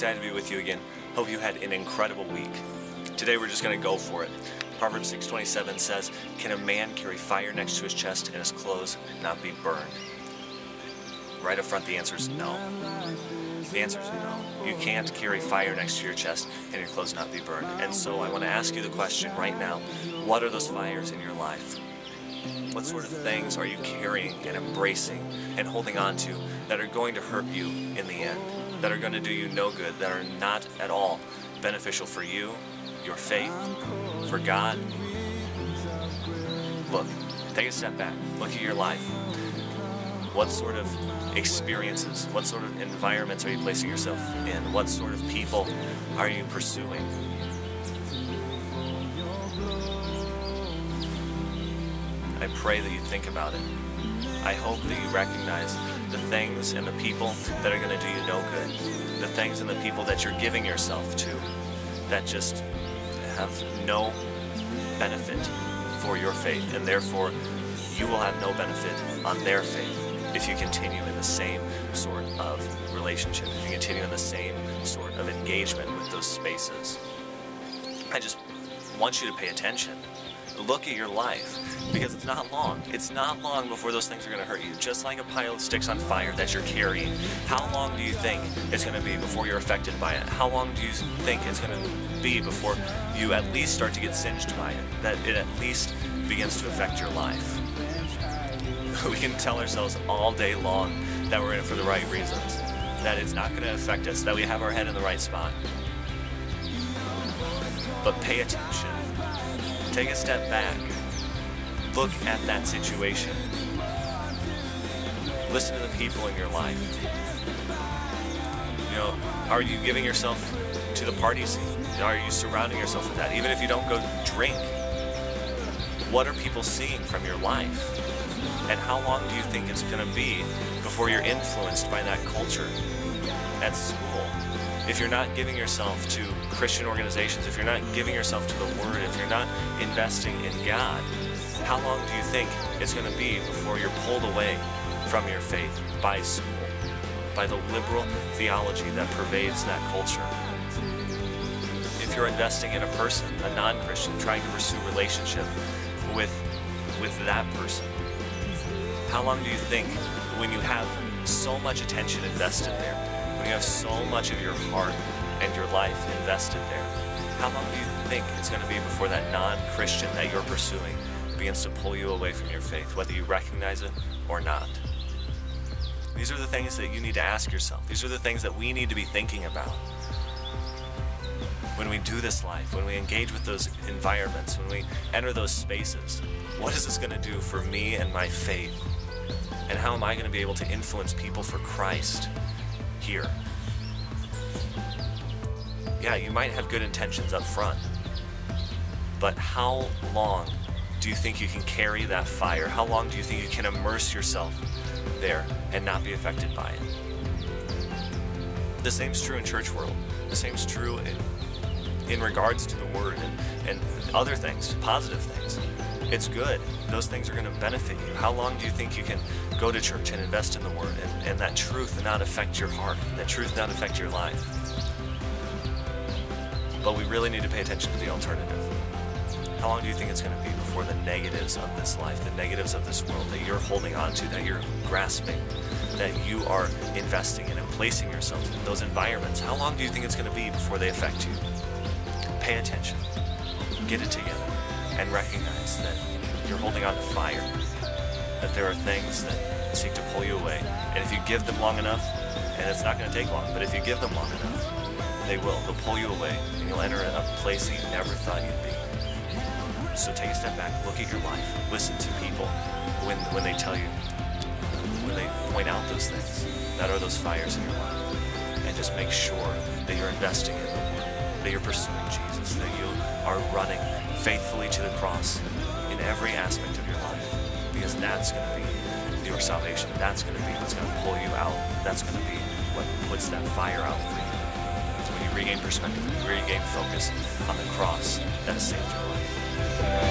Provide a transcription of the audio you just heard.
excited to be with you again. Hope you had an incredible week. Today we're just going to go for it. Proverbs 6:27 says, "Can a man carry fire next to his chest and his clothes not be burned?" Right up front, the answer is no. The answer is no. You can't carry fire next to your chest and your clothes not be burned. And so I want to ask you the question right now, what are those fires in your life? What sort of things are you carrying and embracing and holding on to that are going to hurt you in the end, that are going to do you no good, that are not at all beneficial for you, your faith, for God? Look, take a step back. Look at your life. What sort of experiences, what sort of environments are you placing yourself in? What sort of people are you pursuing? I pray that you think about it. I hope that you recognize the things and the people that are going to do you no good. The things and the people that you're giving yourself to that just have no benefit for your faith, and therefore you will have no benefit on their faith if you continue in the same sort of relationship, if you continue in the same sort of engagement with those spaces. I just want you to pay attention. Look at your life, because it's not long. It's not long before those things are going to hurt you. Just like a pile of sticks on fire that you're carrying. How long do you think it's going to be before you're affected by it? How long do you think it's going to be before you at least start to get singed by it? That it at least begins to affect your life? We can tell ourselves all day long that we're in it for the right reasons, that it's not going to affect us, that we have our head in the right spot. But pay attention. Take a step back. Look at that situation. Listen to the people in your life. You know, are you giving yourself to the party scene? Are you surrounding yourself with that? Even if you don't go drink, what are people seeing from your life? And how long do you think it's going to be before you're influenced by that culture at school? If you're not giving yourself to Christian organizations, if you're not giving yourself to the Word, if you're not investing in God, how long do you think it's going to be before you're pulled away from your faith by school, by the liberal theology that pervades that culture? If you're investing in a person, a non-Christian, trying to pursue a relationship with that person, how long do you think, when you have so much attention invested there, when you have so much of your heart and your life invested there, how long do you think it's going to be before that non-Christian that you're pursuing begins to pull you away from your faith, whether you recognize it or not? These are the things that you need to ask yourself. These are the things that we need to be thinking about. When we do this life, when we engage with those environments, when we enter those spaces, what is this going to do for me and my faith? And how am I going to be able to influence people for Christ here? Yeah, you might have good intentions up front, but how long do you think you can carry that fire? How long do you think you can immerse yourself there and not be affected by it? The same's true in church world. The same's true in regards to the Word and other things, positive things. It's good. Those things are going to benefit you. How long do you think you can go to church and invest in the Word and that truth not affect your heart, that truth not affect your life? But we really need to pay attention to the alternative. How long do you think it's going to be before the negatives of this life, the negatives of this world that you're holding on to, that you're grasping, that you are investing in and placing yourself in those environments, how long do you think it's going to be before they affect you? Pay attention. Get it together. And recognize that you're holding on to fire, that there are things that seek to pull you away. And if you give them long enough, and it's not going to take long, but if you give them long enough, they will. They'll pull you away, and you'll enter a place that you never thought you'd be. So take a step back, look at your life, listen to people when they tell you, when they point out those things, that are those fires in your life, and just make sure that you're investing in the Word, that you're pursuing Jesus, that you are running faithfully to the cross in every aspect of your life, because that's going to be your salvation. That's going to be what's going to pull you out. That's going to be what puts that fire out for you. So when you regain perspective, when you regain focus on the cross that has saved your life.